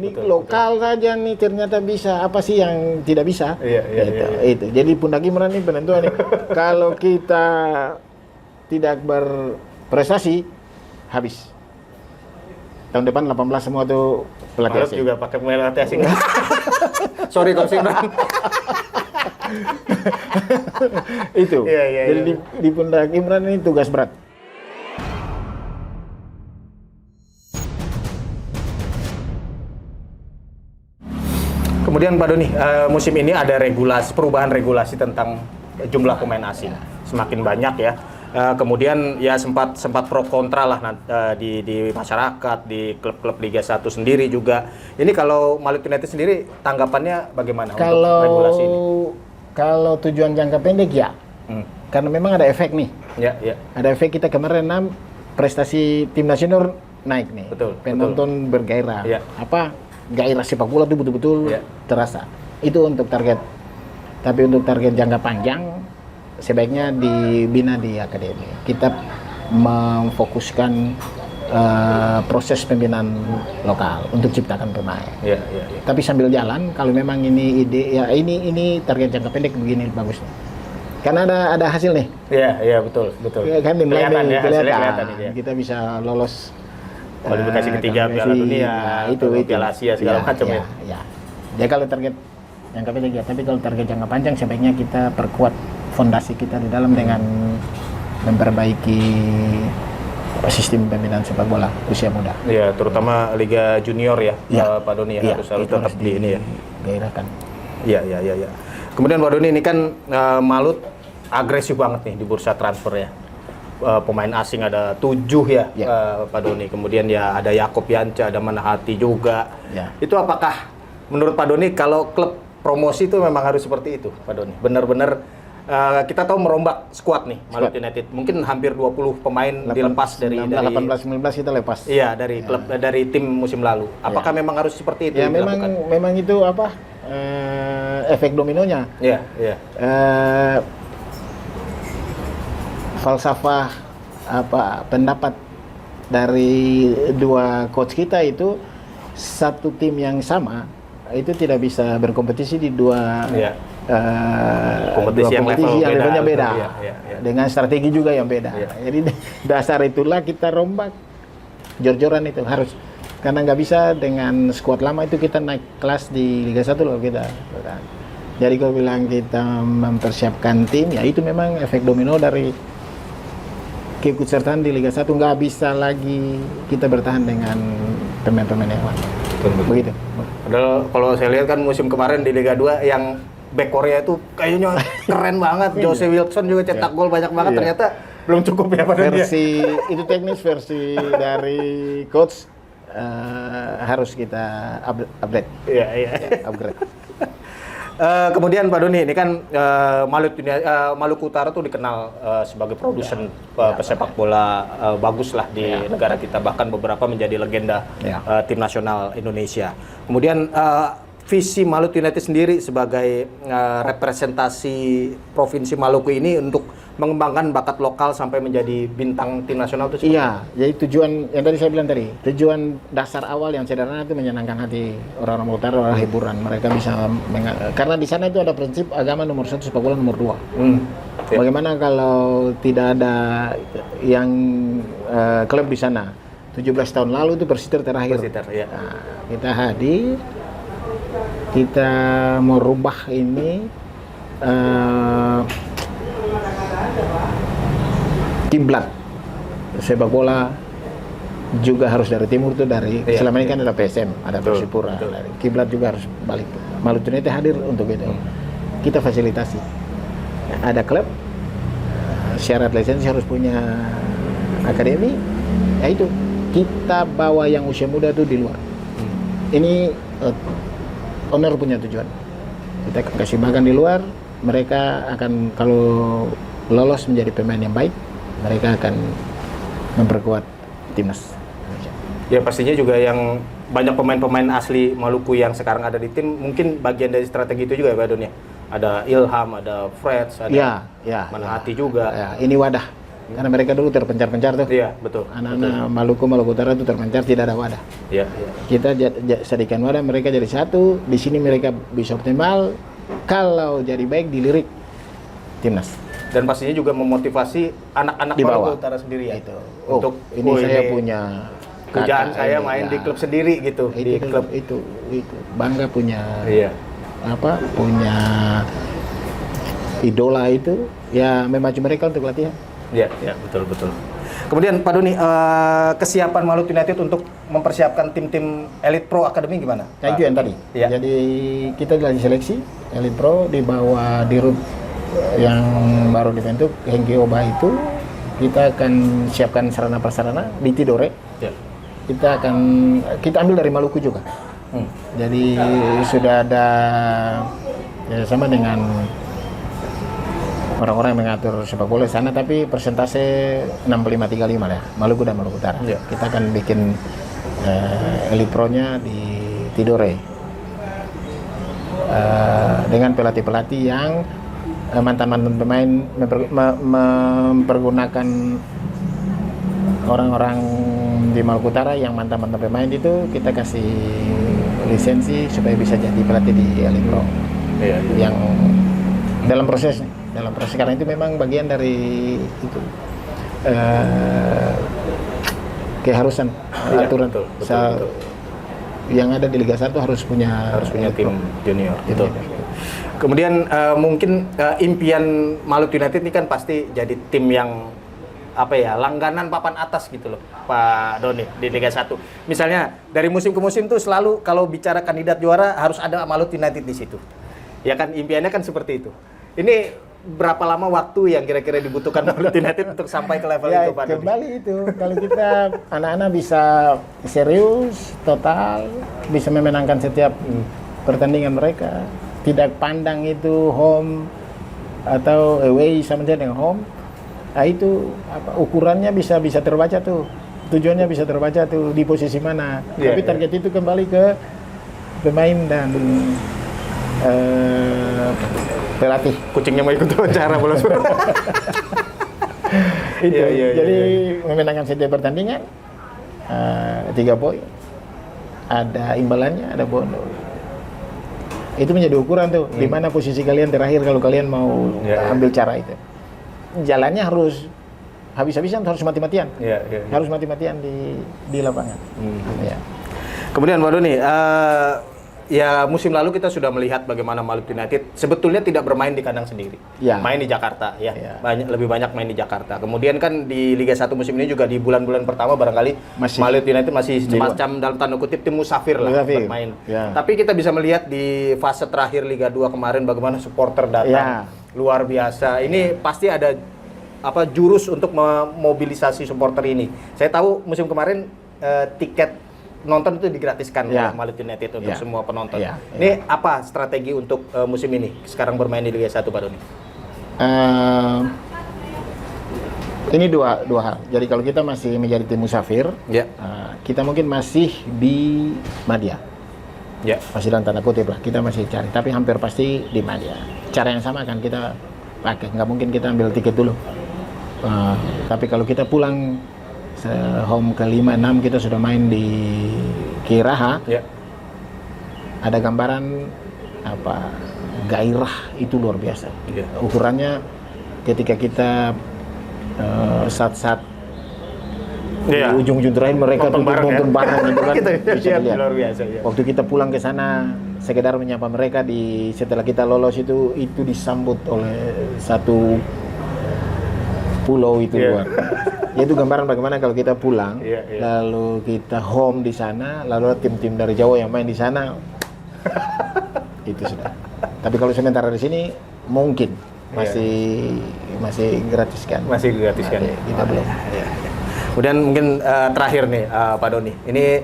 ini lokal saja nih ternyata bisa. Apa sih yang tidak bisa? Itu. Jadi Pundak Imran ini penentuan nih. Kalau kita tidak berprestasi, habis. Tahun depan 18 semua tuh pelatih asing. Juga pakai pelatih asing. Sorry Coach Imran. Itu. Jadi di Pundak Imran ini tugas berat. Kemudian Pak Doni, musim ini ada perubahan regulasi tentang jumlah pemain asing. Semakin banyak ya. Kemudian ya sempat pro kontra lah di masyarakat, di klub-klub Liga 1 sendiri juga. Ini kalau Maluku United sendiri tanggapannya bagaimana untuk regulasi ini? Kalau tujuan jangka pendek ya, karena memang ada efek nih. Ada efek kita kemarin prestasi timnas senior naik nih. Penonton bergairah. Gairah sepak bola itu betul-betul terasa. Itu untuk target. Tapi untuk target jangka panjang, sebaiknya dibina di akademi. Kita memfokuskan proses pembinaan lokal untuk ciptakan pemain. Tapi sambil jalan, kalau memang ini ide, ya ini target jangka pendek begini bagusnya. Karena ada hasil nih. Iya betul. Ya, kan kelihatan. Ya. Kita bisa lolos kualifikasi ketiga Piala Dunia, itu Piala Asia segala macam ya. Jadi kalau target jangka pendek ya, tapi kalau target jangka panjang sebaiknya kita perkuat fondasi kita di dalam dengan memperbaiki sistem pembinaan sepak bola usia muda. Iya, terutama Liga Junior ya, Pak Doni harus tetap di ini ya. Gairahkan. Iya. Kemudian Pak Doni ini kan Malut agresif banget nih di bursa transfer ya. Pemain asing ada 7 ya, Pak Doni. Kemudian ya ada Yakob Yanca, ada Manahati juga. Itu apakah menurut Pak Doni kalau klub promosi itu memang harus seperti itu, Pak Doni? Benar-benar kita tahu merombak skuad nih Maluku United. Mungkin hampir 20 pemain dilepas dari 18-19 kita lepas. Iya, dari klub dari tim musim lalu. Apakah memang harus seperti itu? Ya memang itu efek dominonya. Falsafah pendapat dari dua coach kita itu, satu tim yang sama itu tidak bisa berkompetisi di dua kompetisi yang levelnya beda. Dengan strategi juga yang beda. Jadi dasar itulah kita rombak jor-joran itu harus, karena nggak bisa dengan skuad lama itu kita naik kelas di Liga 1 loh kita. Jadi kalau bilang kita mempersiapkan tim, ya itu memang efek domino dari keikutsertaan di Liga 1. Nggak bisa lagi kita bertahan dengan pemain-pemain yang lain. Begitu. Padahal kalau saya lihat kan musim kemarin di Liga 2 yang back Korea itu kayaknya keren banget. Jose Wilson juga cetak gol banyak banget. Ternyata belum cukup ya pada versi itu teknis, versi dari coach harus kita upgrade. Upgrade. Kemudian Pak Doni, ini kan Maluku Utara tuh dikenal sebagai produsen pesepak bola bagus lah di negara kita, bahkan beberapa menjadi legenda tim nasional Indonesia. Kemudian visi Maluku United sendiri sebagai representasi Provinsi Maluku ini untuk mengembangkan bakat lokal sampai menjadi bintang tim nasional itu seperti jadi tujuan yang tadi saya bilang tadi, tujuan dasar awal yang sederhana itu menyenangkan hati orang-orang utara, orang hiburan. Mereka bisa karena di sana itu ada prinsip agama nomor 1, sepak bola nomor 2. Bagaimana kalau tidak ada yang klub di sana? 17 tahun lalu itu Persiter terakhir. Nah, kita hadir, kita mau rubah ini kiblat sepak bola juga harus dari timur tuh, dari selama ini kan ada PSM, ada Persipura, kiblat juga harus balik. Maluku United hadir untuk itu. Kita fasilitasi. Ada klub, syarat lisensi harus punya akademi, ya itu kita bawa yang usia muda tuh di luar. Ini owner punya tujuan. Kita kasih makan di luar, mereka akan kalau lolos menjadi pemain yang baik, mereka akan memperkuat timnas. Ya pastinya juga yang banyak pemain-pemain asli Maluku yang sekarang ada di tim, mungkin bagian dari strategi itu juga ya Pak Doni. Ada Ilham, ada Freds, ada Manahati juga. Ini wadah. Karena mereka dulu terpencar-pencar tuh. Iya, betul. Anak-anak Maluku Utara itu terpencar, tidak ada wadah. Iya, iya. Kita sediakan wadah, mereka jadi satu. Di sini mereka bisa optimal. Kalau jadi baik dilirik timnas. Dan pastinya juga memotivasi anak-anak Di bawah. Maluku Utara sendiri ya. Itu. Untuk ini saya punya pujaan kakak saya ini, main ya. di klub sendiri gitu, Itu, di klub. itu bangga punya punya idola itu ya, memacu mereka untuk latihan. Iya, iya, betul. Kemudian Pak Doni, kesiapan Maluku United untuk mempersiapkan tim-tim Elite Pro Academy gimana? Nah, itu yang tadi. Iya. Jadi kita lagi seleksi Elite Pro di bawah Dirut yang baru dibentuk Hengki Oba itu. Kita akan siapkan sarana prasarana di Tidore. Iya. Kita ambil dari Maluku juga. Jadi sudah ada sama dengan orang-orang yang mengatur sepak bola di sana, tapi persentase 65-35 lah ya, Maluku dan Maluku Utara. Yeah. Kita akan bikin Elite Pro-nya di Tidore dengan pelatih-pelatih yang mantan-mantan pemain mempergunakan orang-orang di Maluku Utara yang mantan-mantan pemain itu, kita kasih lisensi supaya bisa jadi pelatih di Elite Pro. Iya. Yang dalam proses karena itu memang bagian dari itu keharusan aturan betul. yang ada di Liga 1 harus punya tim junior gitu. Kemudian mungkin impian Maluku United ini kan pasti jadi tim yang langganan papan atas gitu loh, Pak Doni, di Liga 1. Misalnya dari musim ke musim tuh selalu kalau bicara kandidat juara harus ada Maluku United di situ. Ya kan, impiannya kan seperti itu. Ini berapa lama waktu yang kira-kira dibutuhkan Maluku United untuk sampai ke level itu, Pak Doni? Kembali itu, kalau kita anak-anak bisa serius, total, bisa memenangkan setiap pertandingan mereka, tidak pandang itu home atau away sama dengan home, nah itu ukurannya bisa terbaca tuh, tujuannya bisa terbaca tuh di posisi mana. Tapi target itu kembali ke pemain dan pelatih. Kucingnya mau ikut wawancara bolos. Itu. Jadi memenangkan setiap pertandingan 3 poin, ada imbalannya, ada bonus. Itu menjadi ukuran tuh di mana posisi kalian terakhir kalau kalian mau ambil cara itu. Jalannya harus habis-habisan, harus mati-matian. Harus mati-matian di lapangan. Ya. Kemudian Pak Doni, ya musim lalu kita sudah melihat bagaimana Maluku United sebetulnya tidak bermain di kandang sendiri, main di Jakarta ya, lebih banyak main di Jakarta. Kemudian kan di Liga 1 musim ini juga di bulan-bulan pertama barangkali Maluku United masih semacam dalam tanda kutip tim musafir lah bermain. Tapi kita bisa melihat di fase terakhir Liga 2 kemarin bagaimana supporter datang luar biasa. Ini pasti ada jurus untuk memobilisasi supporter ini. Saya tahu musim kemarin tiket nonton itu digratiskan oleh Maluku United untuk semua penonton. Ini apa strategi untuk musim ini sekarang bermain di Liga 1, Pak Doni? Ini dua hal. Jadi kalau kita masih menjadi tim musafir, kita mungkin masih di Madia. Masih dalam tanda kutip lah, kita masih cari. Tapi hampir pasti di Madia. Cara yang sama kan kita pakai. Nggak mungkin kita ambil tiket dulu. Tapi kalau kita pulang home ke-5, 6 kita sudah main di Kiraha. Ada gambaran gairah itu luar biasa. Ukurannya ketika kita saat di ujung-ujung terakhir mereka tuh nonton bareng gitu kan. Bisa dilihat. Luar biasa, Waktu kita pulang ke sana sekedar menyapa mereka setelah kita lolos itu disambut oleh satu pulau itu luar. Itu gambaran bagaimana kalau kita pulang, lalu kita home di sana, lalu tim-tim dari Jawa yang main di sana, itu sudah. Tapi kalau sementara di sini mungkin masih gratiskan. Masih gratiskan. Kita belum. Kemudian mungkin terakhir nih Pak Doni, ini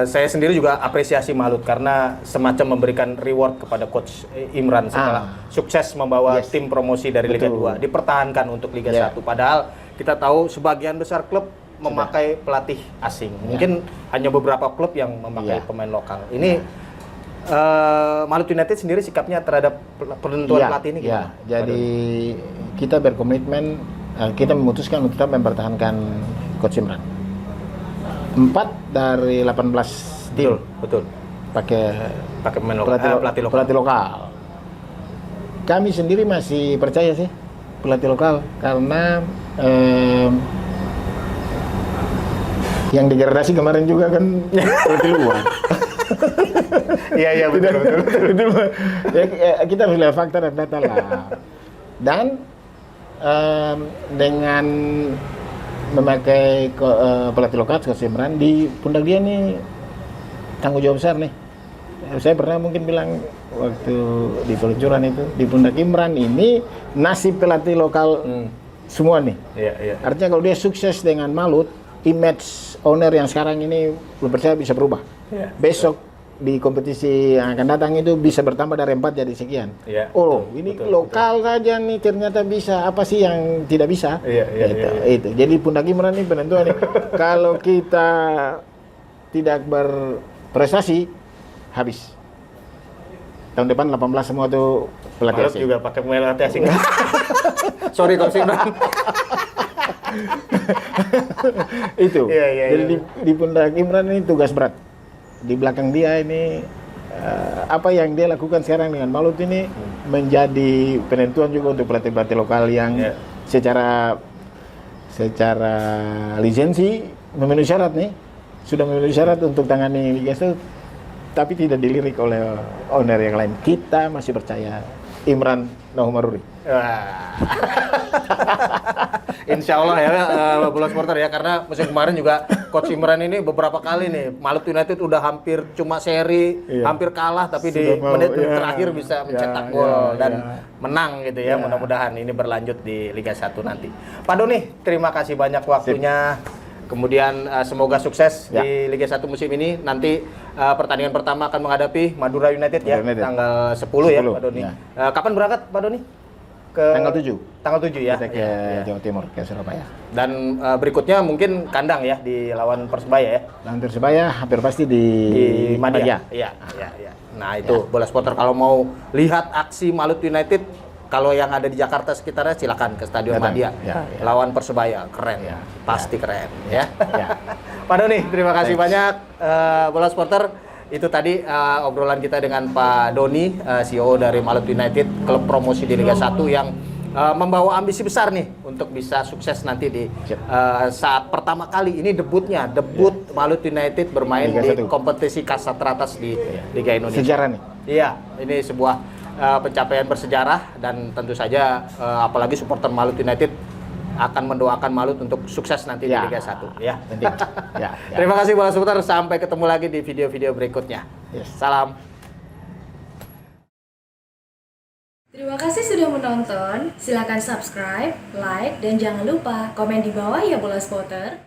saya sendiri juga apresiasi Malut karena semacam memberikan reward kepada Coach Imran setelah sukses membawa tim promosi dari Liga 2 dipertahankan untuk Liga 1. Padahal kita tahu sebagian besar klub memakai pelatih asing. Mungkin hanya beberapa klub yang memakai pemain lokal. Ini Maluku United sendiri sikapnya terhadap penentuan pelatih ini gimana? Jadi kita berkomitmen kita memutuskan untuk tetap mempertahankan Coach Imran. 4 dari 18 tim Betul. pakai Pemain pelatih lokal. Kami sendiri masih percaya sih pelatih lokal karena yang degradasi kemarin juga kan pelatih luar. Iya betul. Kita harus lihat fakta dan data lah. Dan dengan memakai pelatih lokal Coach Imran, di pundak dia nih tanggung jawab besar nih. Saya pernah mungkin bilang waktu di peluncuran itu, di pundak Imran ini nasib pelatih lokal semua nih. Iya. Artinya kalau dia sukses dengan Malut, image owner yang sekarang ini belum percaya bisa berubah. Iya. Besok di kompetisi yang akan datang itu bisa bertambah dari 4 jadi sekian. Iya, Oh, ini lokal saja nih ternyata bisa. Apa sih yang tidak bisa? Iya. Itu. Jadi pundak Imran ini penentuan nih. Kalau kita tidak berprestasi, habis. Tahun depan 18 semua tuh pelatih Malut asing. juga pakai pelatih asing. Sorry Coach Imran. Itu. Iya. Jadi di pundak Imran ini tugas berat. Di belakang dia ini apa yang dia lakukan sekarang dengan Malut ini menjadi penentuan juga untuk pelatih-pelatih lokal yang secara lisensi memenuhi syarat nih. Sudah memenuhi syarat untuk tangani Liga 1 tapi tidak dilirik oleh owner yang lain. Kita masih percaya Imran Nahumaruri. Insya Allah ya Bola Supporter ya, karena musim kemarin juga Coach Imran ini beberapa kali nih Malut United udah hampir cuma seri, hampir kalah tapi di menit terakhir bisa mencetak gol dan menang gitu ya. Mudah-mudahan ini berlanjut di Liga 1 nanti. Pak Doni, terima kasih banyak waktunya. Kemudian semoga sukses di Liga 1 musim ini. Nanti pertandingan pertama akan menghadapi Madura United ya, tanggal 10 ya Pak Doni. Kapan berangkat Pak Doni? Tanggal 7. Tanggal 7 ya. Kita ke Jawa Timur, ke Surabaya. Dan berikutnya mungkin kandang ya di lawan Persebaya ya. Lawan Persebaya hampir pasti di Madia. Iya. Nah, itu Bola Supporter kalau mau lihat aksi Malut United, kalau yang ada di Jakarta sekitarnya silakan ke Stadion Madia. Lawan Persebaya, keren. Pasti keren ya. Pak Doni, terima kasih banyak Bola Supporter. Itu tadi obrolan kita dengan Pak Doni, CEO dari Malut United, klub promosi di Liga 1 yang membawa ambisi besar nih untuk bisa sukses nanti di saat pertama kali ini debut Malut United bermain di kompetisi kasta teratas di Liga Indonesia. Sejarah nih. Iya, ini sebuah pencapaian bersejarah dan tentu saja apalagi supporter Malut United akan mendoakan Malut untuk sukses nanti di Liga 1 ya. Terima kasih Bola Supporter, sampai ketemu lagi di video-video berikutnya. Salam. Terima kasih sudah menonton. Silakan subscribe, like, dan jangan lupa komen di bawah ya Bola Supporter.